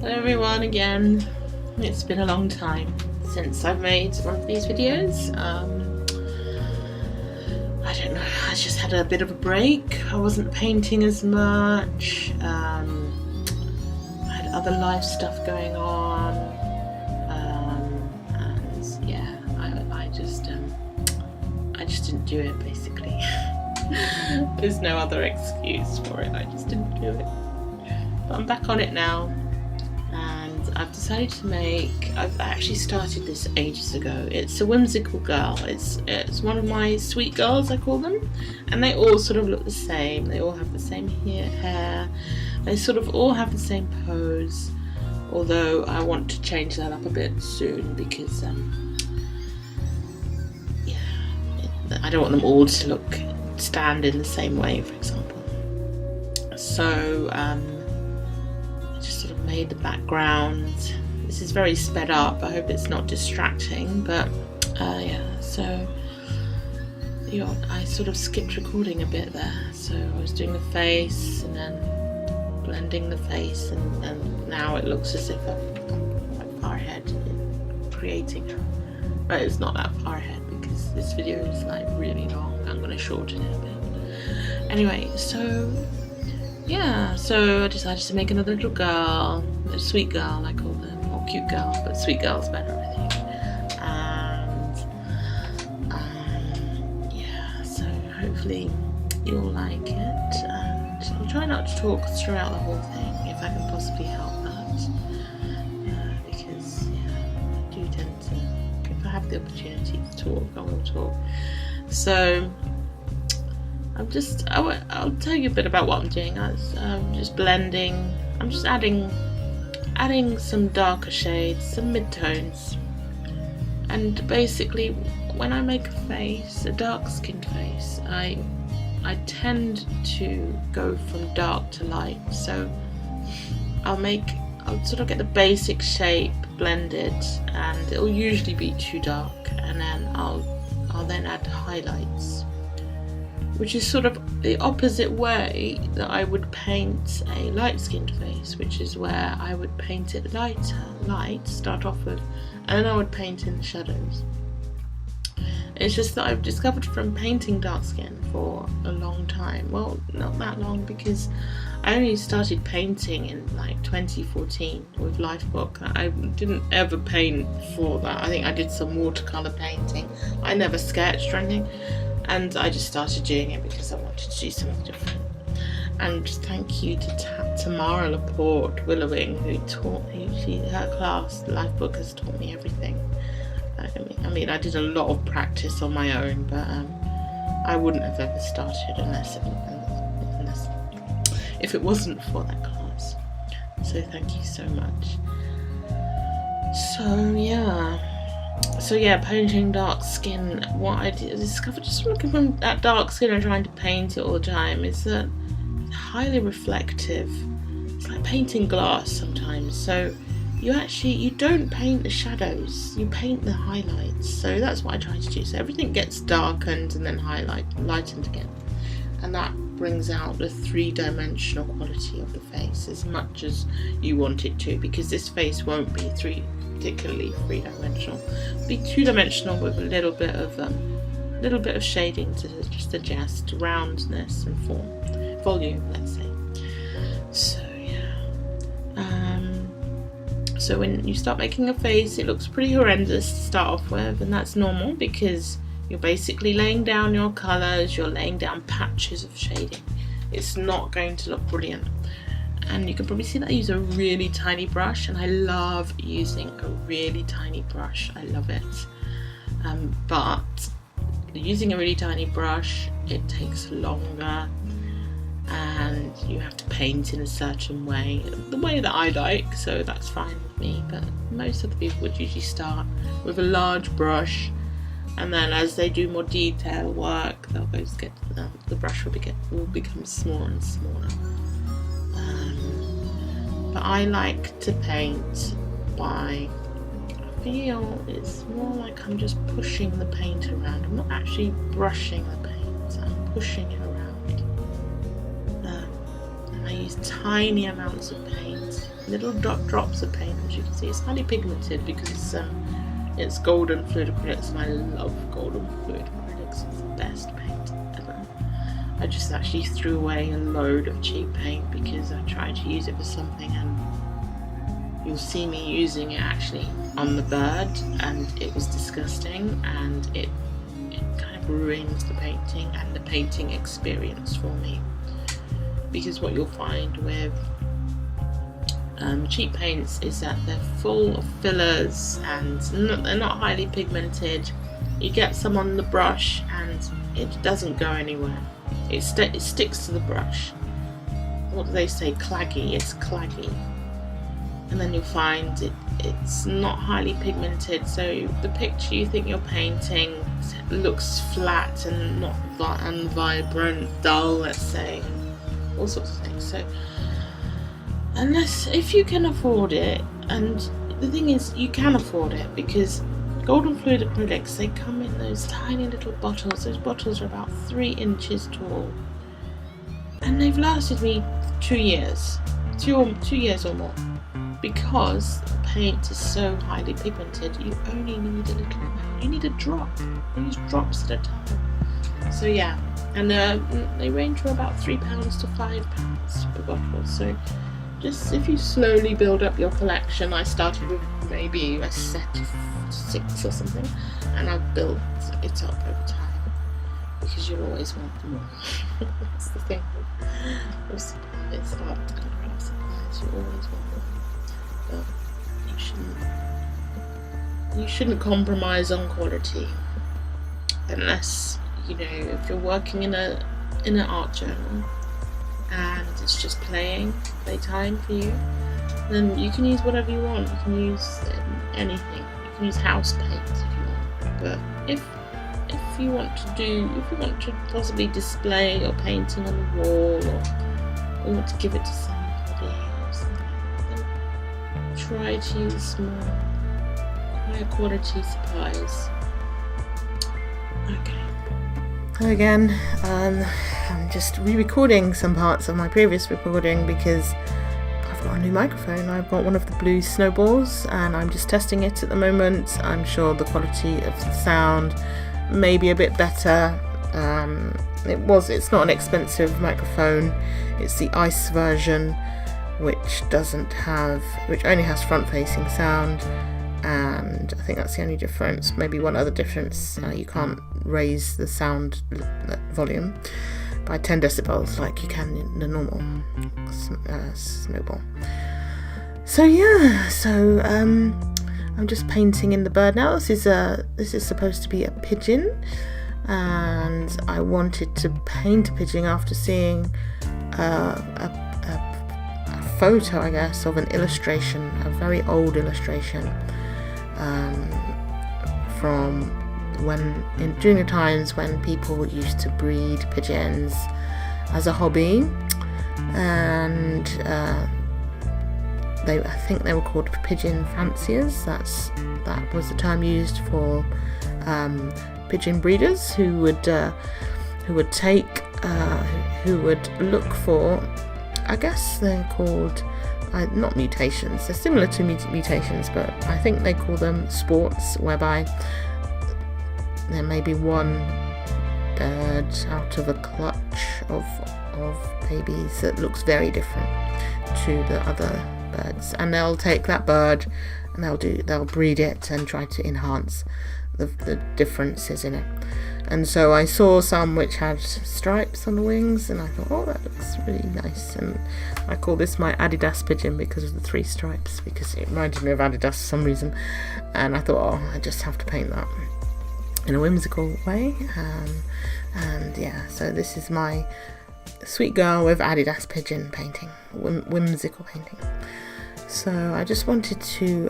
Hello everyone again. It's been a long time since I've made one of these videos. I don't know, I just had a bit of a break. I wasn't painting as much. I had other life stuff going on. And yeah, I just didn't do it basically. There's no other excuse for it, I just didn't do it. But I'm back on it now. I've decided to make, I've actually started this ages ago. It's a whimsical girl. It's one of my sweet girls, I call them. And they all sort of look the same. They all have the same hair. They sort of all have the same pose. Although I want to change that up a bit soon because, I don't want them all to stand in the same way, for example. So, just sort of made the background. This is very sped up. I hope it's not distracting, but yeah, so I sort of skipped recording a bit there. So I was doing the face and then blending the face, and then now it looks as if I'm quite far ahead in creating her. But it's not that far ahead because this video is like really long. I'm going to shorten it a bit. Anyway, so yeah, so I decided to make another little girl, a sweet girl I call them, or cute girl, but sweet girl's better I think. And yeah, so hopefully you'll like it, and I'll try not to talk throughout the whole thing if I can possibly help that, because yeah, I do tend to, if I have the opportunity to talk, I will talk. So I'll tell you a bit about what I'm doing. I'm just blending. I'm just adding some darker shades, some mid-tones. And basically, when I make a face, a dark-skinned face, I tend to go from dark to light. So I'll sort of get the basic shape blended, and it'll usually be too dark, and then I'll then add highlights, which is sort of the opposite way that I would paint a light-skinned face, which is where I would paint it light, start off with, and then I would paint in the shadows. It's just that I've discovered from painting dark skin for a long time, well, not that long, because I only started painting in like 2014 with Lifebook. I didn't ever paint before that. I think I did some watercolour painting. I never sketched or anything. And I just started doing it because I wanted to do something different. And thank you to Tamara Laporte Willowing, who taught me. Her class, Lifebook, has taught me everything. I mean, I did a lot of practice on my own, but I wouldn't have ever started unless if it wasn't for that class. So thank you so much. So yeah, painting dark skin, what I discovered just looking at dark skin and trying to paint it all the time is that it's highly reflective. It's like painting glass sometimes. So you don't paint the shadows, you paint the highlights. So that's what I try to do. So everything gets darkened and then lightened again. And that brings out the three-dimensional quality of the face as much as you want it to, because this face won't be particularly three-dimensional. It'll be two-dimensional with a little bit of shading to just suggest roundness and volume, let's say. So yeah. So when you start making a face, it looks pretty horrendous to start off with, and that's normal because you're basically laying down your colours, you're laying down patches of shading. It's not going to look brilliant. And you can probably see that I use a really tiny brush, and I love using a really tiny brush. I love it. But using a really tiny brush, it takes longer, and you have to paint in a certain way, the way that I like, so that's fine with me. But most of the people would usually start with a large brush, and then as they do more detail work, they'll go to get the brush will become smaller and smaller. But I like to paint by, I feel it's more like I'm just pushing the paint around. I'm not actually brushing the paint, I'm pushing it around. And I use tiny amounts of paint little drops of paint. As you can see, it's highly pigmented because it's golden fluid acrylics, and I love golden fluid acrylics. It's the best paint ever. I just actually threw away a load of cheap paint because I tried to use it for something, and you'll see me using it actually on the bird, and it was disgusting, and it kind of ruins the painting and the painting experience for me. Because what you'll find with cheap paints is that they're full of fillers and they're not highly pigmented. You get some on the brush and it doesn't go anywhere. It sticks to the brush. What do they say? Claggy. It's claggy. And then you'll find it's not highly pigmented, so the picture you think you're painting looks flat and not unvibrant, dull, let's say, all sorts of things. So if you can afford it, and the thing is you can afford it because golden fluid acrylics, they come in those tiny little bottles. Those bottles are about 3 inches tall, and they've lasted me 2 years, 2 years or more. Because the paint is so highly pigmented, you only need a little amount. You need a drop. You use drops at a time. So yeah, and they range from about £3 to £5 per bottle. So just if you slowly build up your collection, I started with maybe a set of 6 or something, and I've built it up over time because you'll always want more. That's the thing. It's art and craft supplies. You always want more. But you shouldn't compromise on quality unless, you know, if you're working in an art journal and it's just playtime for you, then you can use whatever you want. You can use anything. You can use house paint if you want. But if you want to possibly display your painting on the wall, or you want to give it to somebody or something, try to use more higher quality supplies. Okay. Hello again. I'm just re-recording some parts of my previous recording because I've got a new microphone. I've got one of the blue snowballs and I'm just testing it at the moment. I'm sure the quality of the sound may be a bit better. It's not an expensive microphone. It's the ice version, which only has front-facing sound, and I think that's the only difference. Maybe one other difference: you can't raise the sound volume by 10 decibels like you can in the normal snowball. So yeah, I'm just painting in the bird now. This is supposed to be a pigeon, and I wanted to paint a pigeon after seeing a photo, I guess, of an illustration, a very old illustration from during the times when people used to breed pigeons as a hobby, and I think they were called pigeon fanciers. That was the term used for pigeon breeders who would look for, I guess they're called not mutations. They're similar to mutations, but I think they call them sports, whereby there may be one bird out of a clutch of babies that looks very different to the other birds, and they'll take that bird and they'll breed it and try to enhance the differences in it. And so I saw some which had stripes on the wings, and I thought, oh, that looks really nice. And I call this my Adidas pigeon because of the 3 stripes, because it reminded me of Adidas for some reason. And I thought, oh, I just have to paint that in a whimsical way. And yeah, so this is my sweet girl with Adidas pigeon painting, whimsical painting. So I just wanted to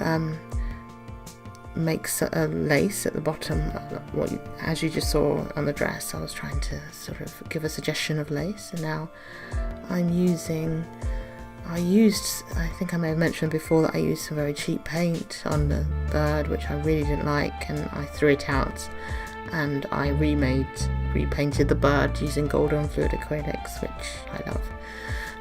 makes a lace at the bottom, as you just saw on the dress. I was trying to sort of give a suggestion of lace, and now I think I may have mentioned before that I used some very cheap paint on the bird, which I really didn't like, and I threw it out, and I repainted the bird using golden fluid acrylics, which I love.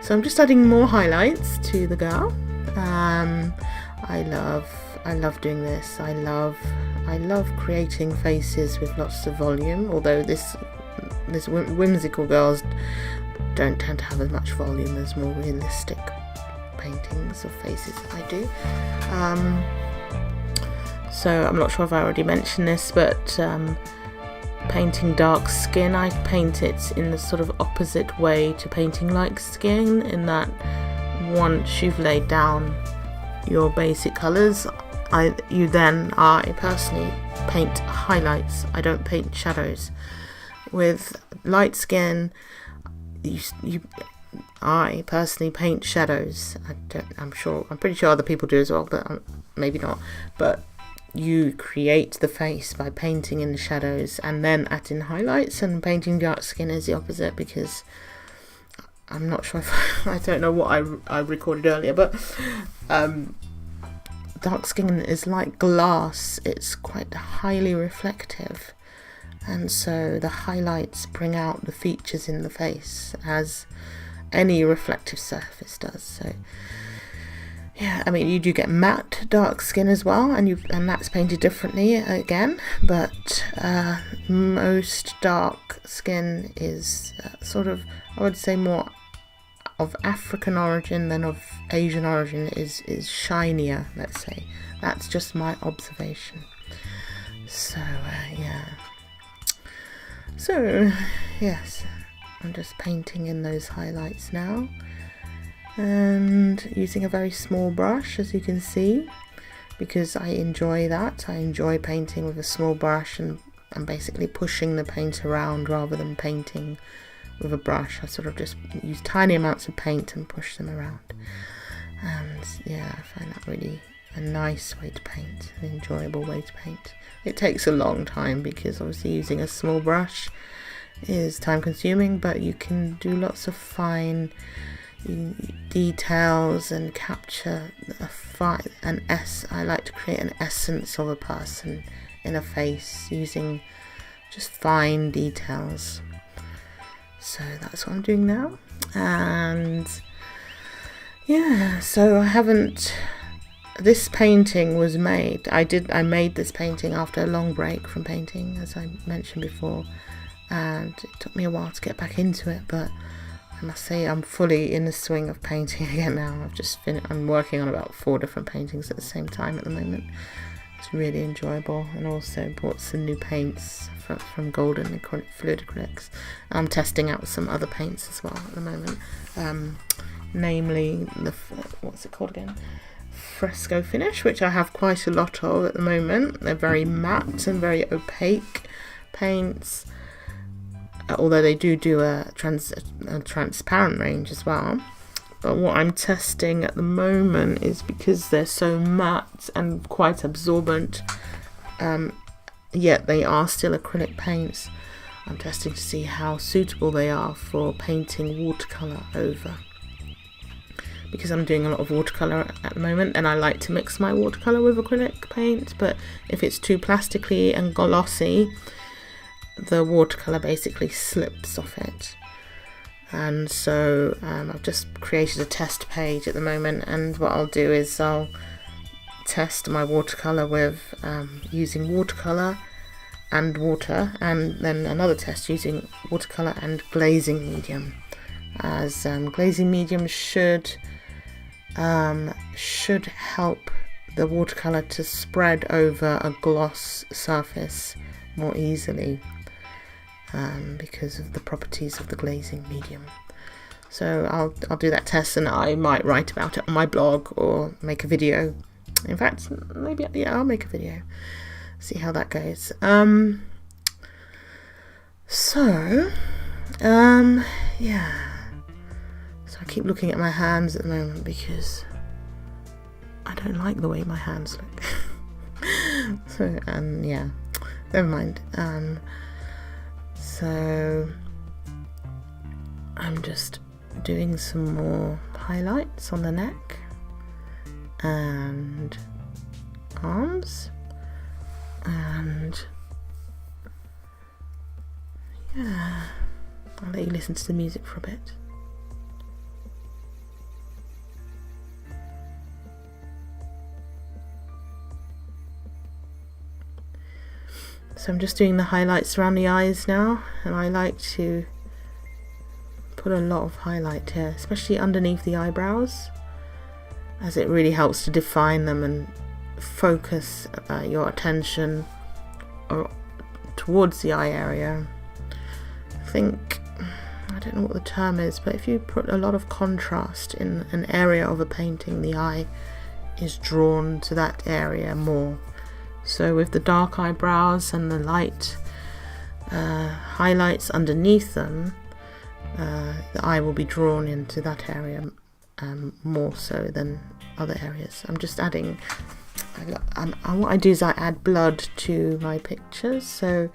So I'm just adding more highlights to the girl. I love doing this. I love creating faces with lots of volume, although this whimsical girls don't tend to have as much volume as more realistic paintings of faces I do. So I'm not sure if I already mentioned this, but painting dark skin, I paint it in the sort of opposite way to painting light skin, in that once you've laid down your basic colours, I personally paint highlights. I don't paint shadows. With light skin, I personally paint shadows. I'm pretty sure other people do as well, but maybe not. But you create the face by painting in the shadows and then adding highlights, and painting dark skin is the opposite, because I'm not sure if I don't know what I recorded earlier, but dark skin is like glass. It's quite highly reflective, and so the highlights bring out the features in the face as any reflective surface does. So yeah, I mean, you do get matte dark skin as well, and that's painted differently again, but most dark skin is sort of, I would say, more of African origin than of Asian origin, is shinier, let's say. That's just my observation. So yeah. So yes, I'm just painting in those highlights now, and using a very small brush, as you can see, because I enjoy that. I enjoy painting with a small brush and basically pushing the paint around rather than painting with a brush. I sort of just use tiny amounts of paint and push them around, and yeah, I find that really a nice way to paint, an enjoyable way to paint. It takes a long time because obviously using a small brush is time consuming, but you can do lots of fine details and capture I like to create an essence of a person in a face using just fine details. So that's what I'm doing now. And yeah, so this painting was made, I made this painting after a long break from painting, as I mentioned before, and it took me a while to get back into it, but I must say I'm fully in the swing of painting again now. I'm working on about 4 different paintings at the same time at the moment. It's really enjoyable, and also bought some new paints from Golden Fluid Acrylics. I'm testing out some other paints as well at the moment, namely what's it called again? Fresco finish, which I have quite a lot of at the moment. They're very matte and very opaque paints, although they do a transparent range as well. But what I'm testing at the moment is, because they're so matte and quite absorbent, yet they are still acrylic paints, I'm testing to see how suitable they are for painting watercolour over. Because I'm doing a lot of watercolour at the moment, and I like to mix my watercolour with acrylic paint, but if it's too plastically and glossy, the watercolour basically slips off it. And so I've just created a test page at the moment, and what I'll do is I'll test my watercolour with using watercolour and water, and then another test using watercolour and glazing medium, as glazing medium should help the watercolour to spread over a gloss surface more easily, because of the properties of the glazing medium. So I'll do that test, and I might write about it on my blog or make a video. In fact, maybe I'll make a video, see how that goes. Yeah, so I keep looking at my hands at the moment because I don't like the way my hands look. So yeah, never mind. So I'm just doing some more highlights on the neck and arms, and yeah, I'll let you listen to the music for a bit. So I'm just doing the highlights around the eyes now, and I like to put a lot of highlight here, especially underneath the eyebrows, as it really helps to define them and focus your attention towards the eye area. I don't know what the term is, but if you put a lot of contrast in an area of a painting, the eye is drawn to that area more. So with the dark eyebrows and the light highlights underneath them, the eye will be drawn into that area more so than other areas. I'm just adding, what I do is I add blood to my pictures. So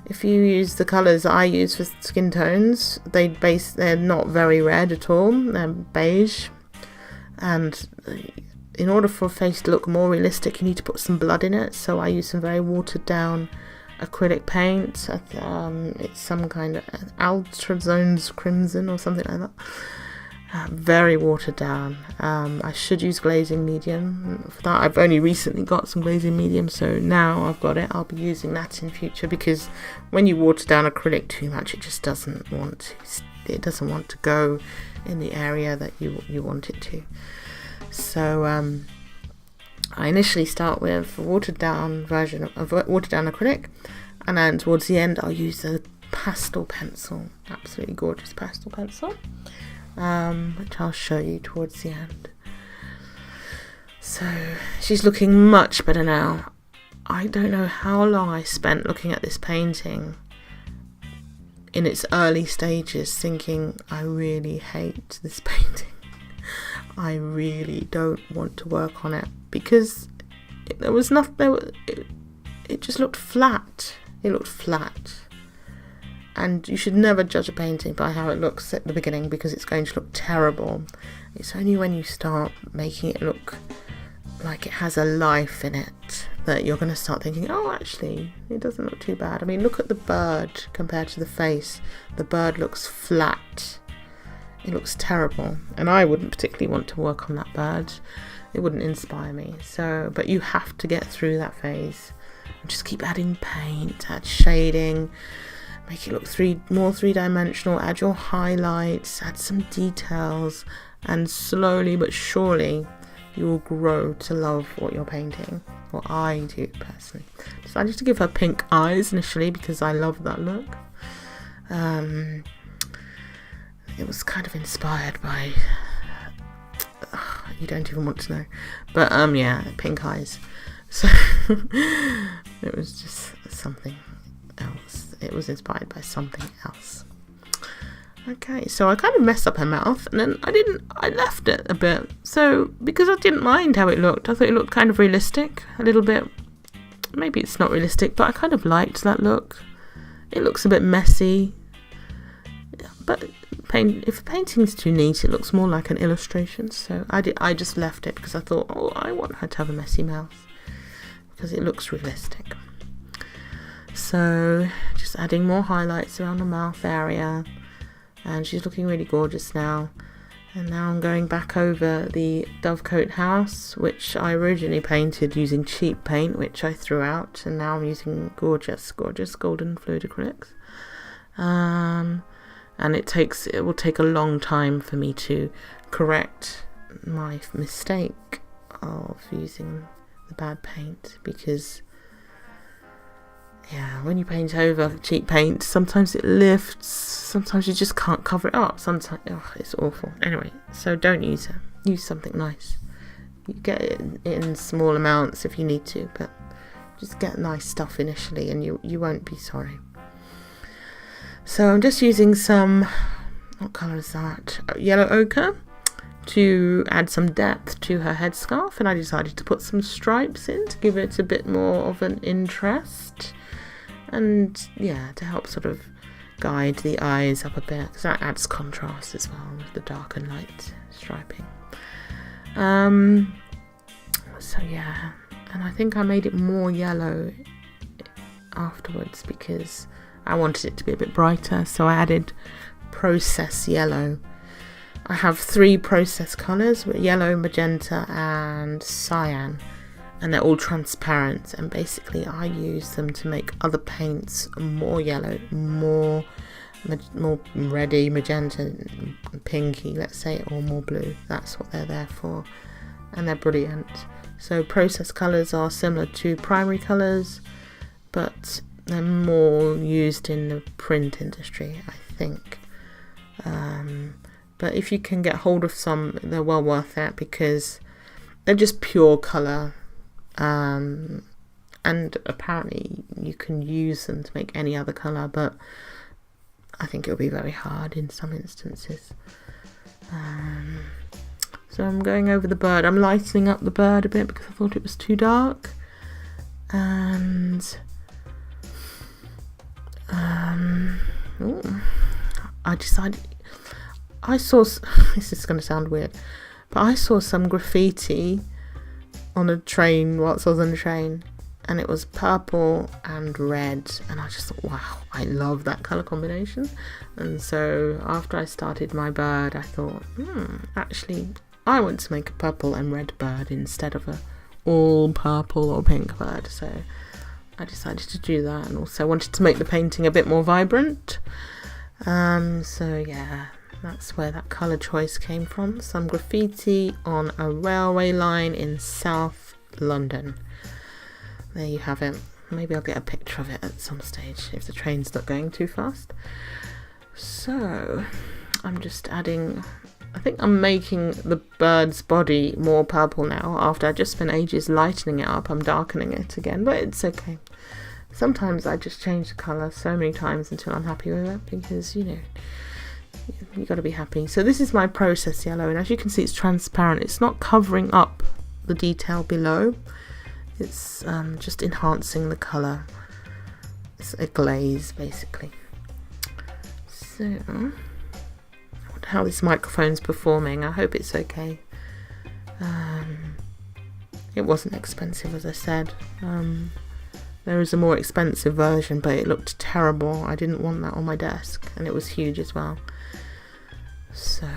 if you use the colours I use for skin tones, they're not very red at all, they're beige, and in order for a face to look more realistic, you need to put some blood in it. So I use some very watered down acrylic paint. It's some kind of Ultrazones Crimson or something like that. Very watered down. I should use glazing medium. For that, I've only recently got some glazing medium, so now I've got it. I'll be using that in future, because when you water down acrylic too much, it just doesn't want to go in the area that you want it to. So I initially start with a watered down version of watered down acrylic, and then towards the end I'll use a pastel pencil, absolutely gorgeous pastel pencil, which I'll show you towards the end. So she's looking much better now. I don't know how long I spent looking at this painting in its early stages, thinking I really hate this painting. I really don't want to work on it, because there was nothing. It just looked flat. It looked flat, and you should never judge a painting by how it looks at the beginning, because it's going to look terrible. It's only when you start making it look like it has a life in it that you're going to start thinking, oh, actually, it doesn't look too bad. I mean, look at the bird compared to the face. The bird looks flat. It looks terrible, and I wouldn't particularly want to work on that bird. It wouldn't inspire me. So, but you have to get through that phase and just keep adding paint, add shading, make it look more three-dimensional, add your highlights, add some details, and slowly but surely you will grow to love what you're painting. Or I do personally. Decided to give her pink eyes initially because I love that look. It was kind of inspired by, you don't even want to know, but yeah, pink eyes. So it was just something else. It was inspired by something else. Okay, so I kind of messed up her mouth, and then I left it a bit. So because I didn't mind how it looked, I thought it looked kind of realistic, a little bit. Maybe it's not realistic, but I kind of liked that look. It looks a bit messy, but if a painting's too neat, it looks more like an illustration. So I just left it because I thought, oh, I want her to have a messy mouth because it looks realistic. So just adding more highlights around the mouth area, and she's looking really gorgeous now. And now I'm going back over the Dovecote house, which I originally painted using cheap paint, which I threw out, and now I'm using gorgeous golden fluid acrylics. And it will take a long time for me to correct my mistake of using the bad paint, because yeah, when you paint over cheap paint, sometimes it lifts, sometimes you just can't cover it up, sometimes it's awful. Anyway, so don't use it. Use something nice. You get it in small amounts if you need to, but just get nice stuff initially and you won't be sorry. So I'm just using some, what colour is that? Yellow ochre to add some depth to her headscarf, and I decided to put some stripes in to give it a bit more of an interest, and yeah, to help sort of guide the eyes up a bit, because that adds contrast as well with the dark and light striping. So yeah, and I think I made it more yellow afterwards because I wanted it to be a bit brighter, so I added process yellow. I have 3 process colours, yellow, magenta and cyan, and they're all transparent, and basically I use them to make other paints more yellow, more reddy, magenta, pinky, let's say, or more blue. That's what they're there for, and they're brilliant. So process colours are similar to primary colours, but they're more used in the print industry, I think. But if you can get hold of some, they're well worth it, because they're just pure colour. And apparently you can use them to make any other colour, but I think it'll be very hard in some instances. So I'm going over the bird. I'm lightening up the bird a bit because I thought it was too dark. And I decided, this is going to sound weird, but I saw some graffiti on a train whilst I was on the train, and it was purple and red, and I just thought, wow, I love that colour combination. And so after I started my bird, I thought, actually I want to make a purple and red bird instead of a all purple or pink bird. So I decided to do that, and also wanted to make the painting a bit more vibrant. So yeah, that's where that colour choice came from. Some graffiti on a railway line in South London. There you have it. Maybe I'll get a picture of it at some stage if the train's not going too fast. So I'm just adding, I think I'm making the bird's body more purple now. After I just spent ages lightening it up, I'm darkening it again, but it's okay. Sometimes I just change the colour so many times until I'm happy with it, because, you got to be happy. So this is my process yellow, and as you can see, it's transparent. It's not covering up the detail below. It's just enhancing the colour. It's a glaze, basically. So, I wonder how this microphone's performing. I hope it's okay. It wasn't expensive, as I said. There is a more expensive version, but it looked terrible. I didn't want that on my desk, and it was huge as well. So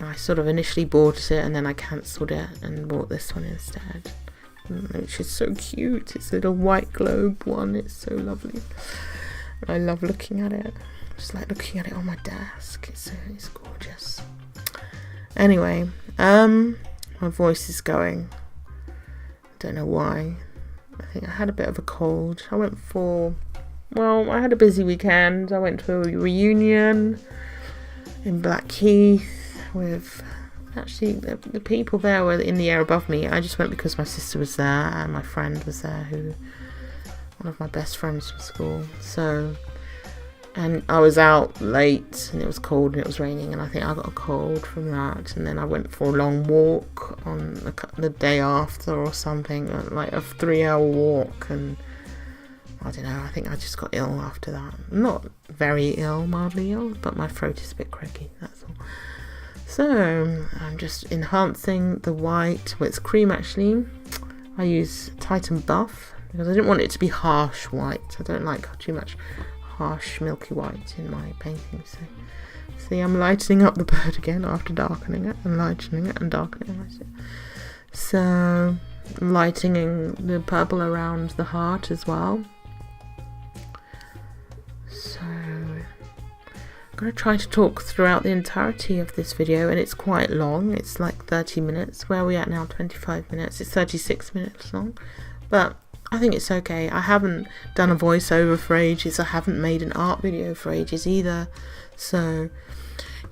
I sort of initially bought it, and then I cancelled it and bought this one instead, which is so cute. It's a little white globe one. It's so lovely. I love looking at it. Just like looking at it on my desk. It's gorgeous. Anyway, my voice is going. I don't know why. I think I had a bit of a cold. I had a busy weekend. I went to a reunion in Blackheath with, actually, the people there were in the air above me. I just went because my sister was there and my friend was there, one of my best friends from school. So, and I was out late, and it was cold and it was raining, and I think I got a cold from that. And then I went for a long walk on the day after or something, like a 3-hour walk, and I don't know, I think I just got ill after that. Not very ill, mildly ill, but my throat is a bit cracky, that's all. So I'm just enhancing the white. Well, it's cream actually. I use Titan Buff because I didn't want it to be harsh white. I don't like too much harsh milky white in my painting. So see, I'm lightening up the bird again after darkening it and lightening it and darkening it. So lightening the purple around the heart as well. So I'm going to try to talk throughout the entirety of this video, and it's quite long. It's like 30 minutes. Where are we at now? 25 minutes. It's 36 minutes long, but I think it's okay. I haven't done a voiceover for ages. I haven't made an art video for ages either, so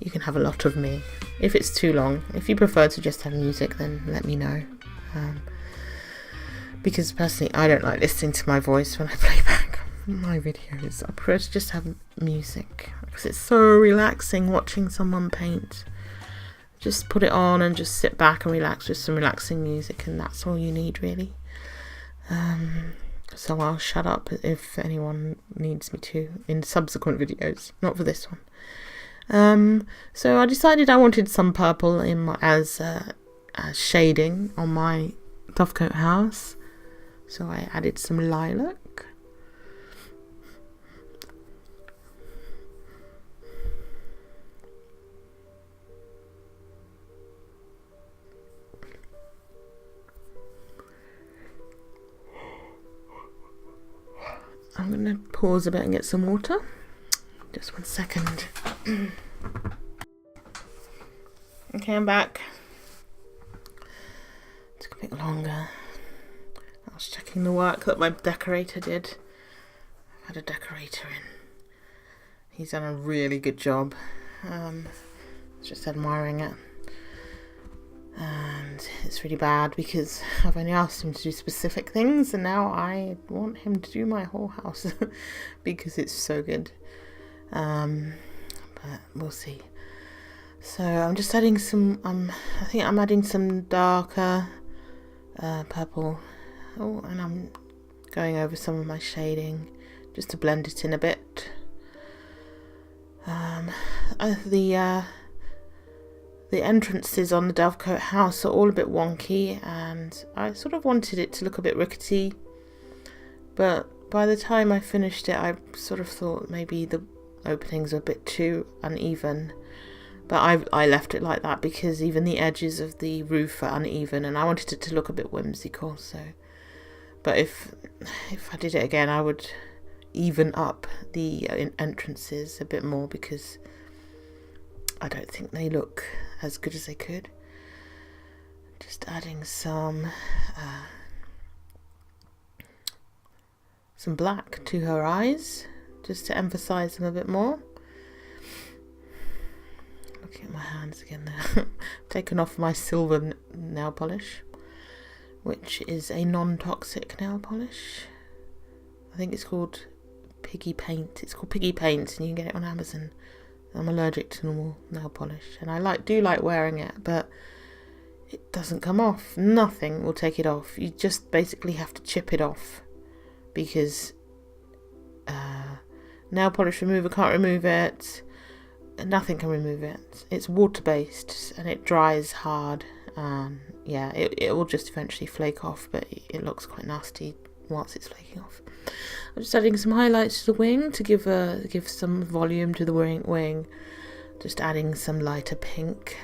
you can have a lot of me. If it's too long, if you prefer to just have music, then let me know, because personally I don't like listening to my voice when I play back my videos. I prefer to just have music because it's so relaxing watching someone paint. Just put it on and just sit back and relax with some relaxing music, and that's all you need really. So I'll shut up if anyone needs me to in subsequent videos, not for this one. So I decided I wanted some purple as shading on my dovecote house, so I added some lilac. going to pause a bit and get some water. Just 1 second. Okay, I'm back. Took a bit longer. I was checking the work that my decorator did. I had a decorator in. He's done a really good job. Just admiring it. And it's really bad because I've only asked him to do specific things, and now I want him to do my whole house because it's so good. But we'll see. So I'm just adding some, I think I'm adding some darker purple. Oh, and I'm going over some of my shading just to blend it in a bit. The entrances on the Dovecote house are all a bit wonky, and I sort of wanted it to look a bit rickety, but by the time I finished it I sort of thought maybe the openings were a bit too uneven, but I left it like that because even the edges of the roof are uneven and I wanted it to look a bit whimsical. So, but if I did it again I would even up the entrances a bit more because I don't think they look as good as they could. Just adding some black to her eyes, just to emphasize them a bit more. Looking at my hands again there. Taken off my silver nail polish, which is a non-toxic nail polish. I think it's called Piggy Paint. It's called Piggy Paint, and you can get it on Amazon. I'm allergic to normal nail polish, and I do like wearing it, but it doesn't come off. Nothing will take it off. You just basically have to chip it off because nail polish remover can't remove it. Nothing can remove it. It's water based and it dries hard. Yeah, it will just eventually flake off, but it looks quite nasty whilst it's flaking off. I'm just adding some highlights to the wing to give some volume to the wing. Just adding some lighter pink,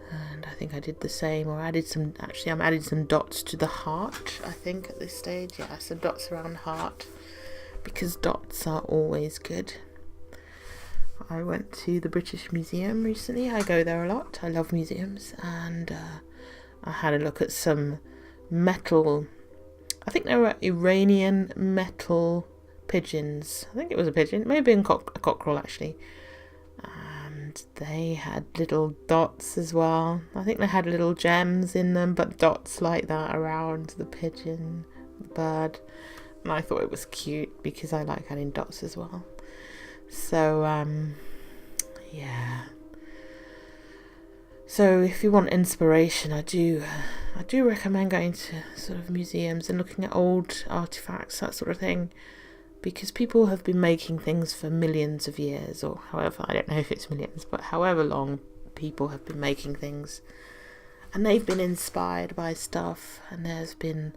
and I think I did the same, or added some. Actually, I'm adding some dots to the heart. I think at this stage, yeah, some dots around the heart because dots are always good. I went to the British Museum recently. I go there a lot. I love museums, and I had a look at some metal. I think they were Iranian metal pigeons. I think it was a pigeon. It may have been a cockerel actually. And they had little dots as well. I think they had little gems in them, but dots like that around the pigeon, the bird. And I thought it was cute because I like adding dots as well. So, yeah. So if you want inspiration, I do recommend going to sort of museums and looking at old artifacts, that sort of thing, because people have been making things for millions of years, or however, I don't know if it's millions, but however long people have been making things, and they've been inspired by stuff, and there's been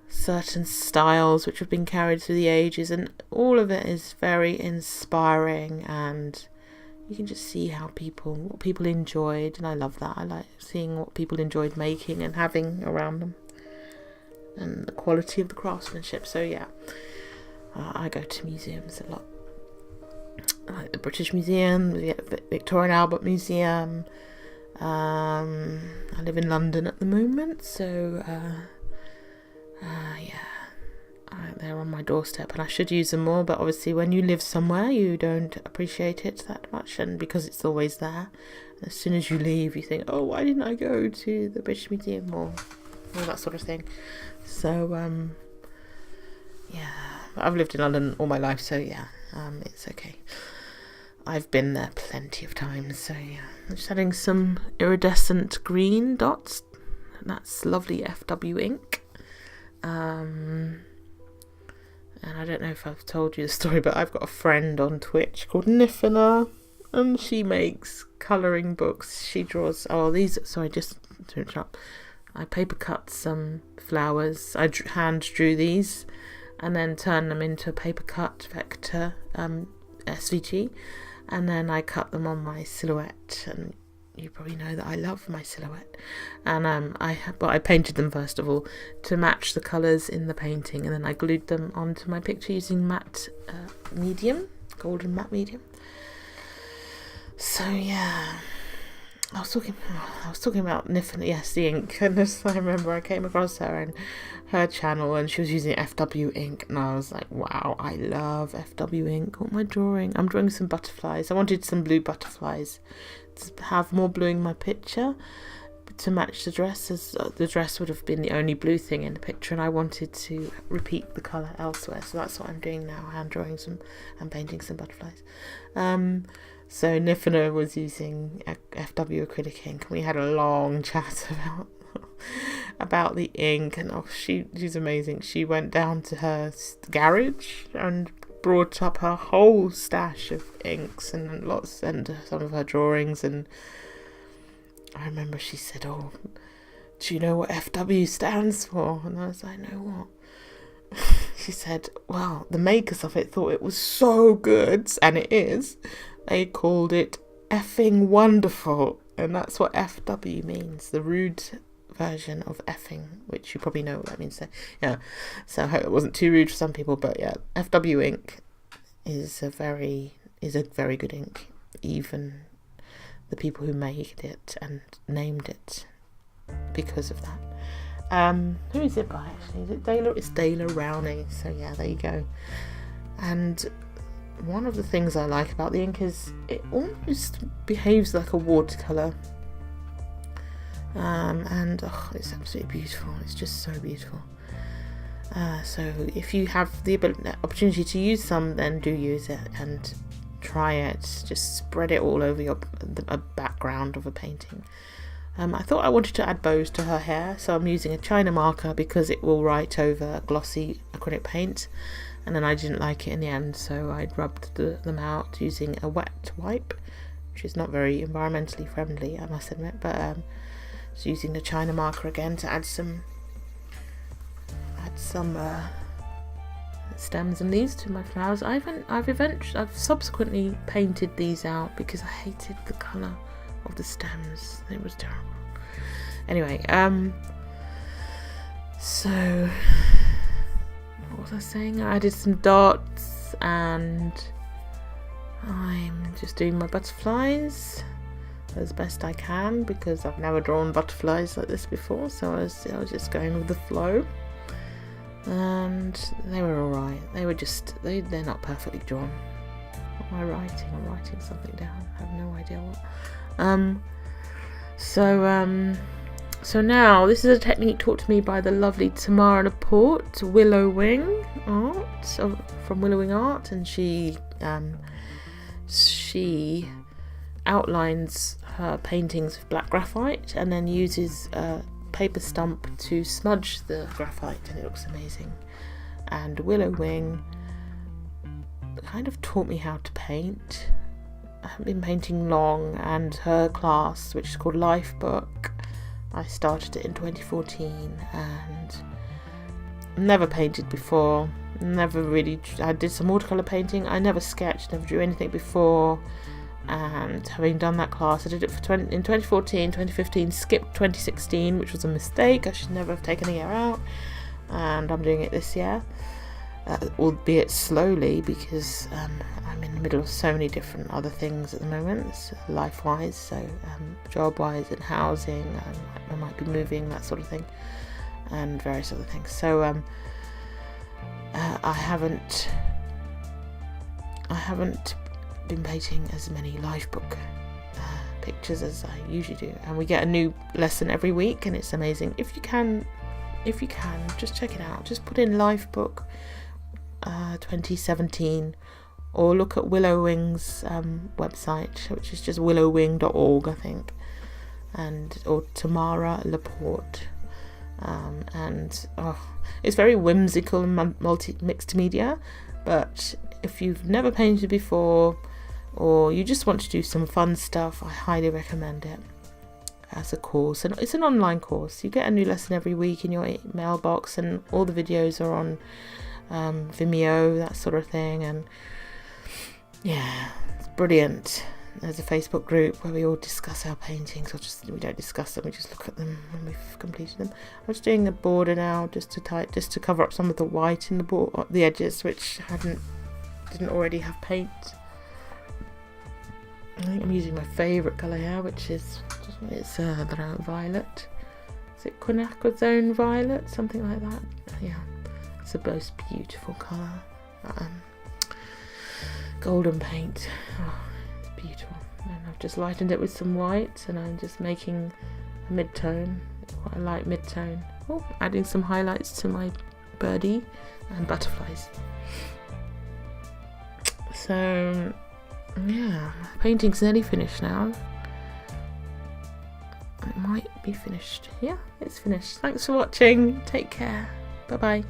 certain styles which have been carried through the ages, and all of it is very inspiring, and you can just see what people enjoyed, and I love that. I like seeing what people enjoyed making and having around them, and the quality of the craftsmanship. So yeah, I go to museums a lot. I like the British Museum, the Victoria and Albert Museum. I live in London at the moment, so yeah. They're on my doorstep and I should use them more, but obviously when you live somewhere you don't appreciate it that much, and because it's always there, as soon as you leave you think, oh, why didn't I go to the British Museum, or all that sort of thing. So yeah, I've lived in London all my life, so yeah, it's okay. I've been there plenty of times, so yeah. I'm just adding some iridescent green dots, and that's lovely FW ink. And I don't know if I've told you the story, but I've got a friend on Twitch called Nifina, and she makes colouring books. She draws, just to interrupt, I paper cut some flowers. I hand drew these and then turn them into a paper cut vector SVG, and then I cut them on my silhouette, and you probably know that I love my silhouette, and I painted them first of all to match the colours in the painting, and then I glued them onto my picture using matte medium, golden matte medium. So yeah, I was talking about Nifn, yes, the ink, and I remember I came across her and her channel, and she was using FW ink, and I was like, wow, I love FW ink. What am I drawing? I'm drawing some butterflies. I wanted some blue butterflies to have more blue in my picture to match the dress, as the dress would have been the only blue thing in the picture, and I wanted to repeat the colour elsewhere. So that's what I'm doing now, hand drawing some and painting some butterflies. So Nifna was using FW acrylic ink, and we had a long chat about the ink, and she's amazing. She went down to her garage and brought up her whole stash of inks and some of her drawings, and I remember she said, "Oh, do you know what FW stands for?" And I was like, "No, what?" She said, "Well, the makers of it thought it was so good, and it is. They called it effing wonderful," and that's what FW means, the rude version of effing, which you probably know what that means. So yeah, so I hope it wasn't too rude for some people, but yeah, FW ink is a very good ink. Even the people who made it and named it because of that. Who is it by actually? Is it Dale? It's Dale Rowney. So yeah, there you go. And one of the things I like about the ink is it almost behaves like a watercolour. And it's absolutely beautiful. It's just so beautiful. So if you have the opportunity to use some, then do use it and try it. Just spread it all over a background of a painting. I thought I wanted to add bows to her hair, so I'm using a China marker because it will write over glossy acrylic paint, and then I didn't like it in the end, so I rubbed them out using a wet wipe, which is not very environmentally friendly, I must admit, but just using the China marker again to add some stems and leaves to my flowers. I've subsequently painted these out because I hated the colour of the stems. It was terrible. Anyway, so what was I saying? I added some dots, and I'm just doing my butterflies as best I can because I've never drawn butterflies like this before, so I was just going with the flow, and they were alright. They were just they're not perfectly drawn. What am I writing? I'm writing something down. I have no idea what. So now this is a technique taught to me by the lovely Tamara Laporte, Willow Wing Art, from Willow Wing Art, and she outlines her paintings with black graphite and then uses a paper stump to smudge the graphite, and it looks amazing. And Willow Wing kind of taught me how to paint. I haven't been painting long, and her class, which is called Life Book, I started it in 2014 and never painted before, I did some watercolour painting, I never sketched, never drew anything before, and having done that class I did it in 2014, 2015, skipped 2016, which was a mistake. I should never have taken a year out, and I'm doing it this year, albeit slowly because I'm in the middle of so many different other things at the moment, life-wise, so job-wise and housing, I might be moving, that sort of thing, and various other things. So I haven't been painting as many life book pictures as I usually do, and we get a new lesson every week, and it's amazing. If you can just check it out, just put in life book 2017, or look at Willow Wing's website, which is just willowwing.org, I think, or Tamara Laporte, and it's very whimsical and mixed media. But if you've never painted before, or you just want to do some fun stuff, I highly recommend it as a course. And it's an online course. You get a new lesson every week in your mailbox, and all the videos are on Vimeo, that sort of thing, and yeah, it's brilliant. there's a Facebook group where we all discuss our paintings, we don't discuss them, we just look at them when we've completed them. I'm just doing the border now, just to cover up some of the white in the edges, which didn't already have paint. I think I'm using my favourite colour here, which is the violet. Is it quinacridone violet? Something like that. Yeah, it's the most beautiful colour. Golden paint. Oh, it's beautiful. And I've just lightened it with some white, and I'm just making a mid-tone, quite a light mid-tone. Oh, adding some highlights to my birdie and butterflies. So yeah, painting's nearly finished now. It might be finished. Yeah, it's finished. Thanks for watching. Take care. Bye bye.